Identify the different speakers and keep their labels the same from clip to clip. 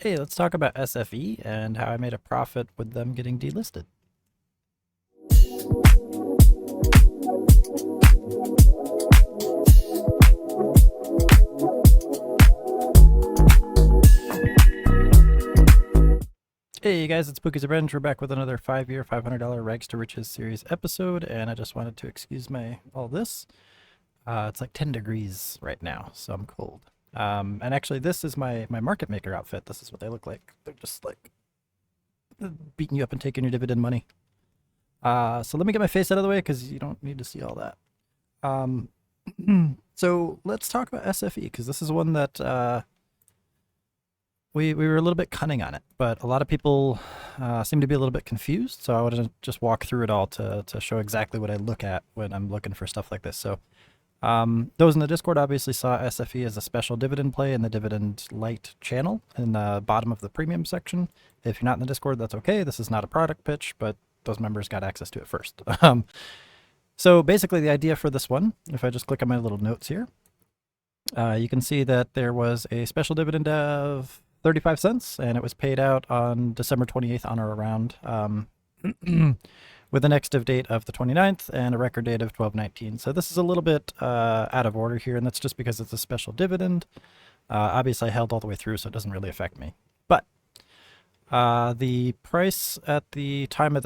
Speaker 1: Hey, let's talk about SFE and how I made a profit with them getting delisted. Hey guys, it's Spooky's Revenge. We're back with another 5-year, $500 Rags to Riches series episode, and I just wanted to excuse all this. It's like 10 degrees right now, so I'm cold. And actually, this is my market maker outfit. This is what they look like. They're just like beating you up and taking your dividend money. So let me get my face out of the way because you don't need to see all that. So let's talk about SFE because this is one that we were a little bit cunning on it, but a lot of people seem to be a little bit confused. So I want to just walk through it all to show exactly what I look at when I'm looking for stuff like this. So those in the Discord obviously saw SFE as a special dividend play in the dividend light channel in the bottom of the premium section. If you're not in the Discord, that's okay. This is not a product pitch, but those members got access to it first. So basically the idea for this one, if I just click on my little notes here, you can see that there was a special dividend of 35 cents, and it was paid out on December 28th on or around, with an ex-div date of the 29th and a record date of 12/19. So this is a little bit out of order here, and that's just because it's a special dividend. Obviously, I held all the way through, so it doesn't really affect me. But the price at the time of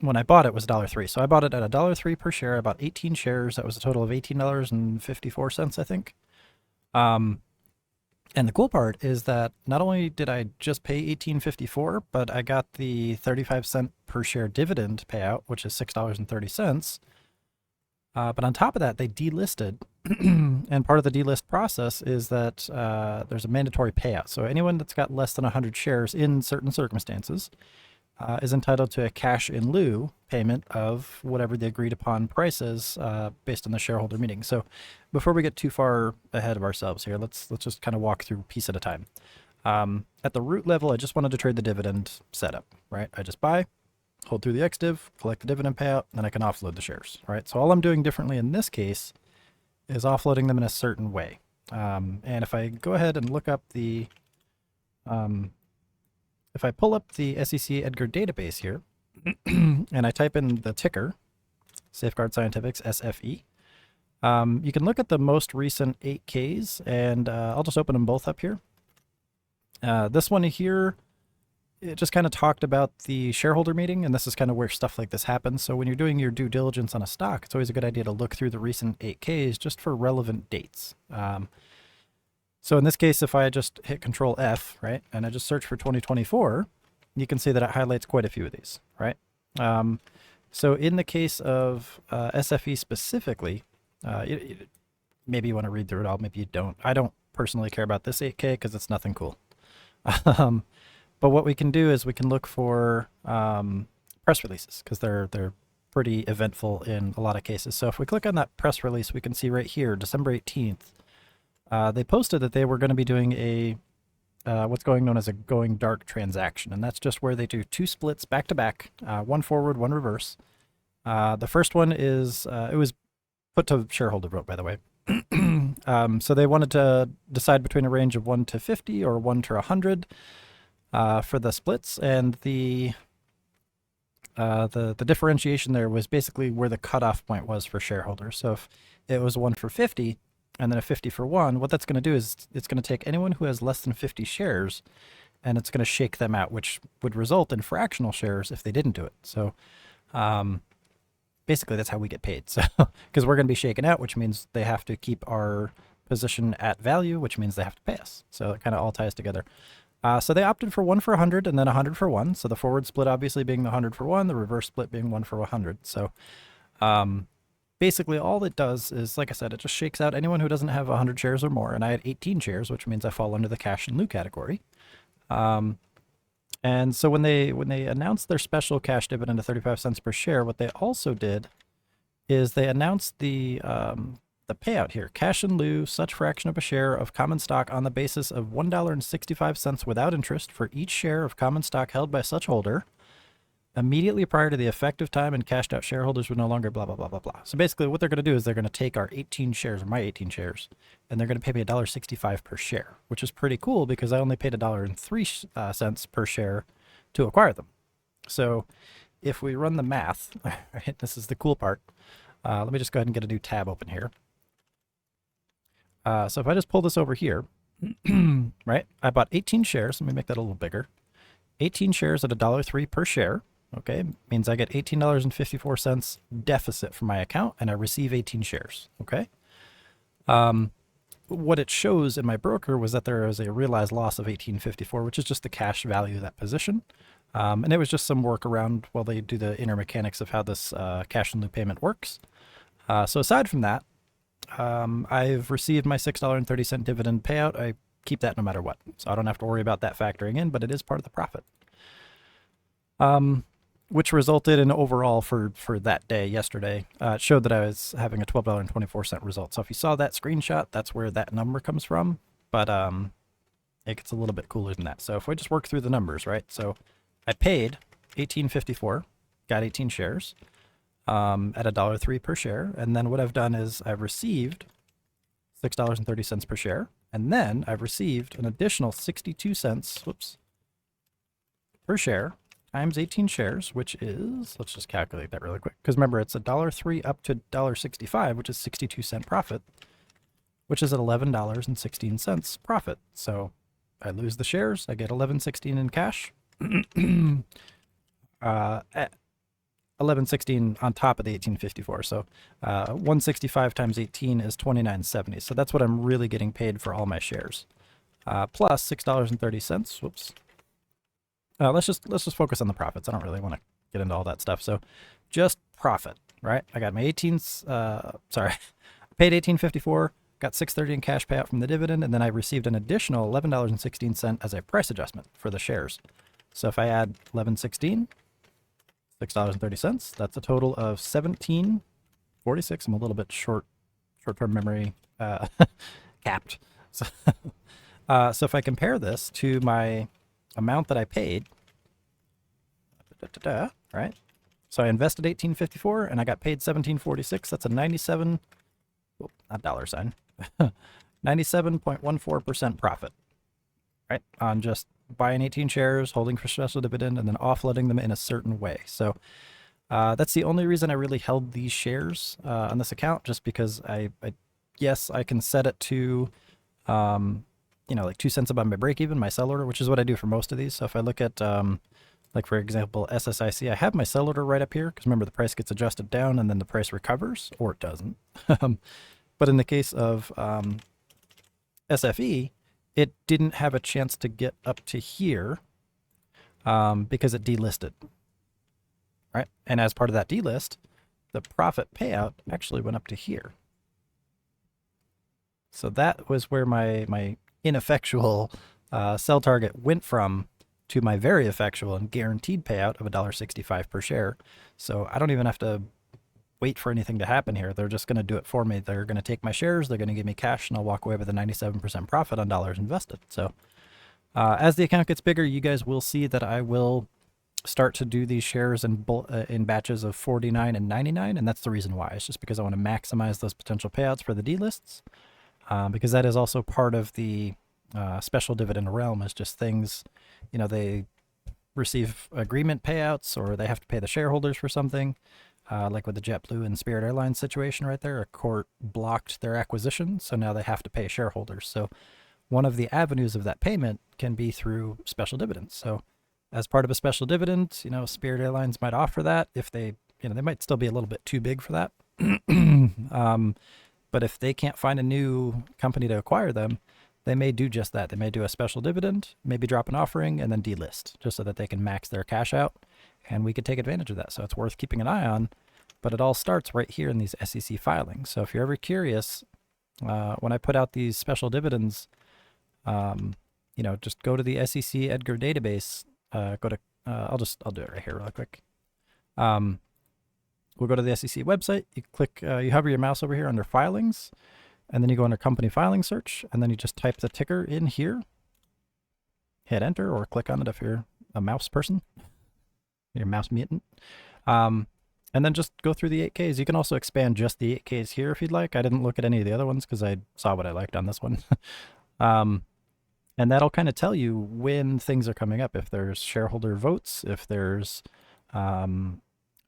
Speaker 1: when I bought it was $1.03. So I bought it at $1.03 per share. I bought 18 shares. That was a total of $18.54, I think. And the cool part is that not only did I just pay $18.54, but I got the 35-cent per share dividend payout, which is $6.30. But on top of that, they delisted. And part of the delist process is that there's a mandatory payout. So anyone that's got less than 100 shares in certain circumstances is entitled to a cash in lieu payment of whatever the agreed upon price is based on the shareholder meeting. So before we get too far ahead of ourselves here, let's just kind of walk through piece at a time. At the root level, I just wanted to trade the dividend setup, right? I just buy, hold through the ex-div, collect the dividend payout, then I can offload the shares, right? So all I'm doing differently in this case is offloading them in a certain way. And if I go ahead and look up if I pull up the SEC Edgar database here, and I type in the ticker, Safeguard Scientifics, SFE, you can look at the most recent 8Ks, and I'll just open them both up here. This one here, it just kind of talked about the shareholder meeting, and this is kind of where stuff like this happens. So when you're doing your due diligence on a stock, it's always a good idea to look through the recent 8Ks just for relevant dates. So in this case, if I just hit Control F, right, and I just search for 2024, you can see that it highlights quite a few of these, right? So in the case of SFE specifically, maybe you want to read through it all, maybe you don't. I don't personally care about this 8K because it's nothing cool. But what we can do is we can look for press releases because they're pretty eventful in a lot of cases. So if we click on that press release, we can see right here, December 18th, they posted that they were going to be doing a what's known as a going dark transaction, and that's just where they do two splits back to back, one forward, one reverse. The first one is it was put to shareholder vote, by the way. So they wanted to decide between a range of 1 to 50 or 1 to 100 for the splits, and the differentiation there was basically where the cutoff point was for shareholders. So if it was 1 for 50 and then a 50 for 1, what that's going to do is it's going to take anyone who has less than 50 shares and it's going to shake them out, which would result in fractional shares if they didn't do it. So basically that's how we get paid. So because we're going to be shaken out, which means they have to keep our position at value, which means they have to pay us. So it kind of all ties together. So they opted for 1 for 100 and then 100 for 1. So the forward split obviously being the 100 for 1, the reverse split being 1 for 100. So basically all it does is, like I said, it just shakes out anyone who doesn't have 100 shares or more. And I had 18 shares, which means I fall under the cash in lieu category. And so when they announced their special cash dividend of 35 cents per share, what they also did is they announced the payout here: cash in lieu, such fraction of a share of common stock on the basis of $1.65 without interest for each share of common stock held by such holder, immediately prior to the effective time and cashed out shareholders would no longer blah, blah, blah, blah, blah. So basically what they're going to do is they're going to take our 18 shares, or my 18 shares, and they're going to pay me $1.65 per share, which is pretty cool because I only paid $1.03 per share to acquire them. So if we run the math, right, this is the cool part. Let me just go ahead and get a new tab open here. So if I just pull this over here, right, I bought 18 shares. Let me make that a little bigger. 18 shares at $1.03 per share. Okay, means I get $18.54 deficit from my account, and I receive 18 shares. Okay. What it shows in my broker was that there is a realized loss of $18.54, which is just the cash value of that position. And it was just some work around while they do the inner mechanics of how this cash in lieu payment works. So aside from that, I've received my $6.30 dividend payout. I keep that no matter what, so I don't have to worry about that factoring in, but it is part of the profit. Which resulted in overall for that day yesterday, it showed that I was having a $12.24 result. So if you saw that screenshot, that's where that number comes from. But it gets a little bit cooler than that. So if we just work through the numbers, right? So I paid $18.54, got 18 shares at $1.03 per share. And then what I've done is I've received $6.30 per share. And then I've received an additional 62 cents, per share times 18 shares, which is, let's just calculate that really quick. Because remember, it's $1.03 up to $1.65, which is 62-cent profit, which is at $11.16 profit. So I lose the shares. I get $11.16 in cash. At $11.16 on top of the $18.54. So 165 times 18 is $29.70. So that's what I'm really getting paid for all my shares. Plus $6.30. Whoops. Let's just focus on the profits. I don't really want to get into all that stuff. So just profit, right? I got my I paid $18.54, got $6.30 in cash payout from the dividend, and then I received an additional $11.16 as a price adjustment for the shares. So if I add $11.16, $6.30, that's a total of $17.46. I'm a little bit short-term memory capped. So, so if I compare this to my amount that I paid, right? So I invested $18.54 and I got paid $17.46. That's a 97, not dollar sign, 97.14% profit, right? On just buying 18 shares, holding for special dividend, and then offloading them in a certain way. So that's the only reason I really held these shares on this account, just because yes, I can set it to, like 2 cents above my break even, my sell order, which is what I do for most of these. So if I look at, like for example, SSIC, I have my sell order right up here, because remember the price gets adjusted down and then the price recovers, or it doesn't. But in the case of SFE, it didn't have a chance to get up to here because it delisted, right? And as part of that delist, the profit payout actually went up to here. So that was where my ineffectual sell target went from to my very effectual and guaranteed payout of $1.65 per share. So I don't even have to wait for anything to happen here. They're just going to do it for me. They're going to take my shares, they're going to give me cash, and I'll walk away with a 97% profit on dollars invested. So as the account gets bigger, you guys will see that I will start to do these shares in batches of 49 and 99, and that's the reason why. It's just because I want to maximize those potential payouts for the delists, because that is also part of the special dividend realm, is just things, they receive agreement payouts or they have to pay the shareholders for something. Like with the JetBlue and Spirit Airlines situation right there, a court blocked their acquisition, so now they have to pay shareholders. So one of the avenues of that payment can be through special dividends. So as part of a special dividend, Spirit Airlines might offer that if they, they might still be a little bit too big for that. But if they can't find a new company to acquire them, they may do just that. They may do a special dividend, maybe drop an offering, and then delist, just so that they can max their cash out, and we could take advantage of that. So it's worth keeping an eye on, but it all starts right here in these SEC filings. So if you're ever curious, when I put out these special dividends, just go to the SEC Edgar database, I'll do it right here real quick. We'll go to the SEC website, you click, you hover your mouse over here under filings, and then you go under company filing search, and then you just type the ticker in here, hit enter, or click on it if you're a mouse person. your mouse mutant. And then just go through the 8Ks. You can also expand just the 8Ks here if you'd like. I didn't look at any of the other ones because I saw what I liked on this one. And that'll kind of tell you when things are coming up. If there's shareholder votes, if there's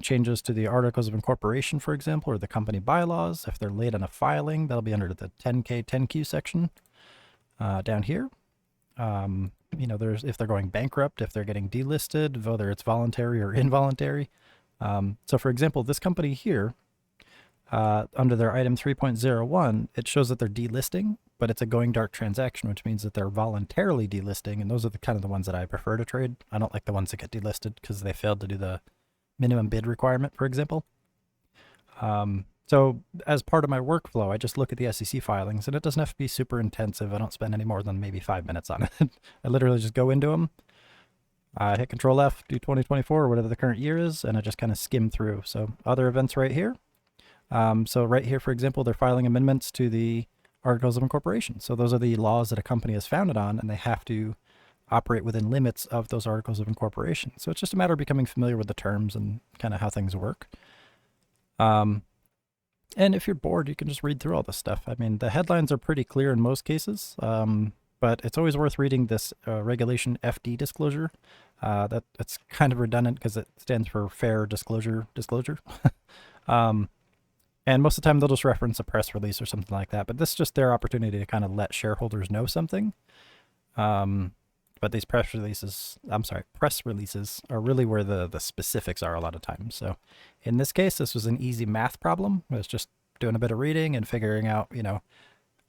Speaker 1: changes to the articles of incorporation, for example, or the company bylaws, if they're late on a filing, that'll be under the 10K, 10Q section down here. There's if they're going bankrupt, if they're getting delisted, whether it's voluntary or involuntary. So for example, this company here, under their item 3.01, it shows that they're delisting, but it's a going dark transaction, which means that they're voluntarily delisting. And those are the kind of the ones that I prefer to trade. I don't like the ones that get delisted because they failed to do the minimum bid requirement, for example. So as part of my workflow, I just look at the SEC filings, and it doesn't have to be super intensive. I don't spend any more than maybe 5 minutes on it. I literally just go into them, hit Control F, do 2024 or whatever the current year is, and I just kind of skim through. So other events right here. So right here, for example, they're filing amendments to the Articles of Incorporation. So those are the laws that a company is founded on, and they have to operate within limits of those Articles of Incorporation. So it's just a matter of becoming familiar with the terms and kind of how things work. And if you're bored, you can just read through all this stuff. I mean, the headlines are pretty clear in most cases, but it's always worth reading this Regulation FD disclosure. That's kind of redundant because it stands for Fair Disclosure. And most of the time they'll just reference a press release or something like that. But this is just their opportunity to kind of let shareholders know something. But these press releases are really where the specifics are a lot of times. So in this case, this was an easy math problem. It was just doing a bit of reading and figuring out,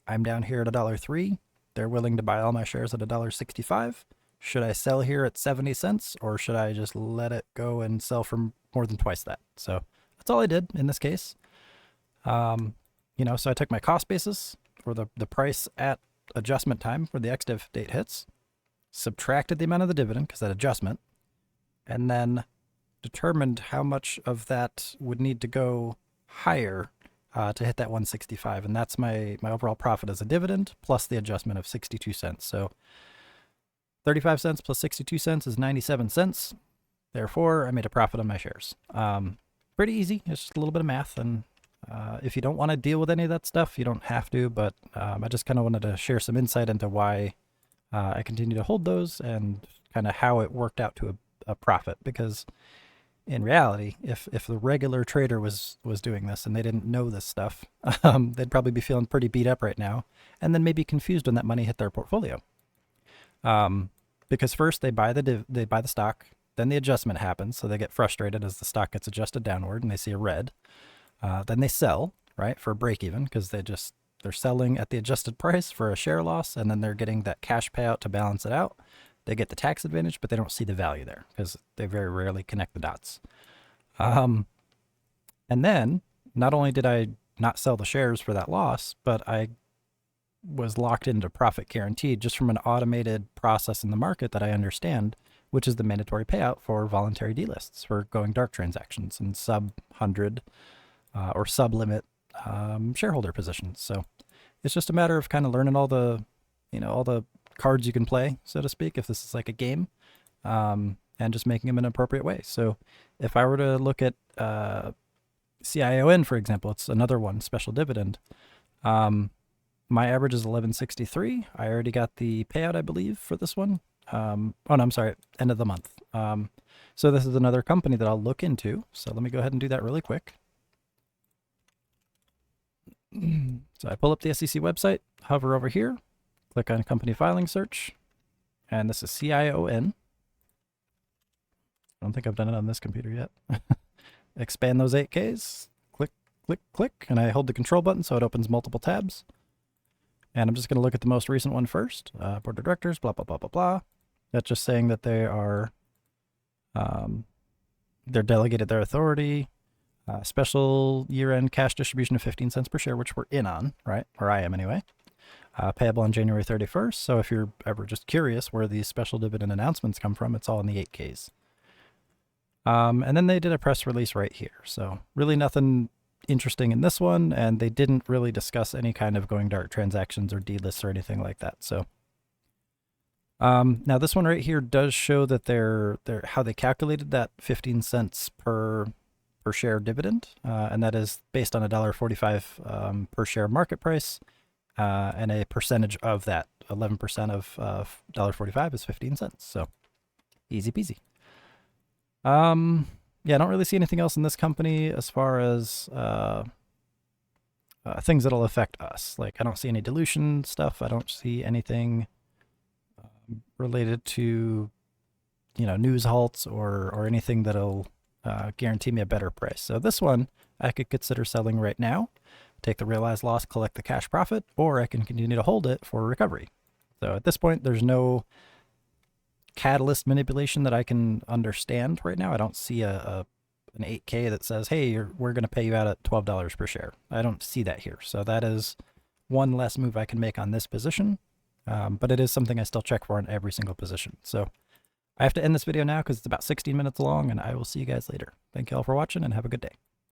Speaker 1: I'm down here at $1.03. They're willing to buy all my shares at $1.65. Should I sell here at 70 cents, or should I just let it go and sell for more than twice that? So that's all I did in this case. So I took my cost basis for the price at adjustment time where the XDiv date hits, subtracted the amount of the dividend because that adjustment, and then determined how much of that would need to go higher to hit that 165. And that's my overall profit as a dividend plus the adjustment of 62 cents. So 35 cents plus 62 cents is 97 cents. Therefore, I made a profit on my shares. Pretty easy. It's just a little bit of math. And if you don't want to deal with any of that stuff, you don't have to. But I just kind of wanted to share some insight into why I continue to hold those and kind of how it worked out to a profit. Because in reality, if the regular trader was doing this and they didn't know this stuff, they'd probably be feeling pretty beat up right now, and then maybe confused when that money hit their portfolio. Because first they buy the stock, then the adjustment happens, so they get frustrated as the stock gets adjusted downward and they see a red. Then they sell, right, for a break even, because they're selling at the adjusted price for a share loss, and then they're getting that cash payout to balance it out. They get the tax advantage, but they don't see the value there because they very rarely connect the dots. And then not only did I not sell the shares for that loss, but I was locked into profit guaranteed just from an automated process in the market that I understand, which is the mandatory payout for voluntary delists for going dark transactions and sub 100 or sub limit shareholder positions. So it's just a matter of kind of learning all the cards you can play, so to speak, if this is like a game, and just making them in an appropriate way. So if I were to look at CION, for example, it's another one, special dividend. My average is 1163. I already got the payout, I believe, for this one. Oh, no, I'm sorry, end of the month. So this is another company that I'll look into. So let me go ahead and do that really quick. So I pull up the SEC website, hover over here, click on company filing search, and this is CION. I don't think I've done it on this computer yet. Expand those 8Ks, click, click, click, and I hold the control button so it opens multiple tabs. And I'm just going to look at the most recent one first. Board of directors, blah, blah, blah, blah, blah. That's just saying that they are, they're delegated their authority. Special year-end cash distribution of 15 cents per share, which we're in on, right? Or I am anyway. Payable on January 31st. So if you're ever just curious where these special dividend announcements come from, it's all in the 8Ks. And then they did a press release right here. So really nothing interesting in this one, and they didn't really discuss any kind of going dark transactions or delists or anything like that. So Now this one right here does show that they're how they calculated that 15 cents per share dividend, and that is based on $1.45 per share market price, and a percentage of that. 11% of $1.45 is 15 cents. So easy peasy. Yeah, I don't really see anything else in this company as far as things that'll affect us. Like, I don't see any dilution stuff. I don't see anything related to, news halts or anything that'll guarantee me a better price. So this one I could consider selling right now, take the realized loss, collect the cash profit, or I can continue to hold it for recovery. So at this point, there's no catalyst manipulation that I can understand right now. I don't see an 8K that says, hey, we're going to pay you out at $12 per share. I don't see that here. So that is one less move I can make on this position. But it is something I still check for on every single position. So I have to end this video now because it's about 16 minutes long, and I will see you guys later. Thank you all for watching, and have a good day.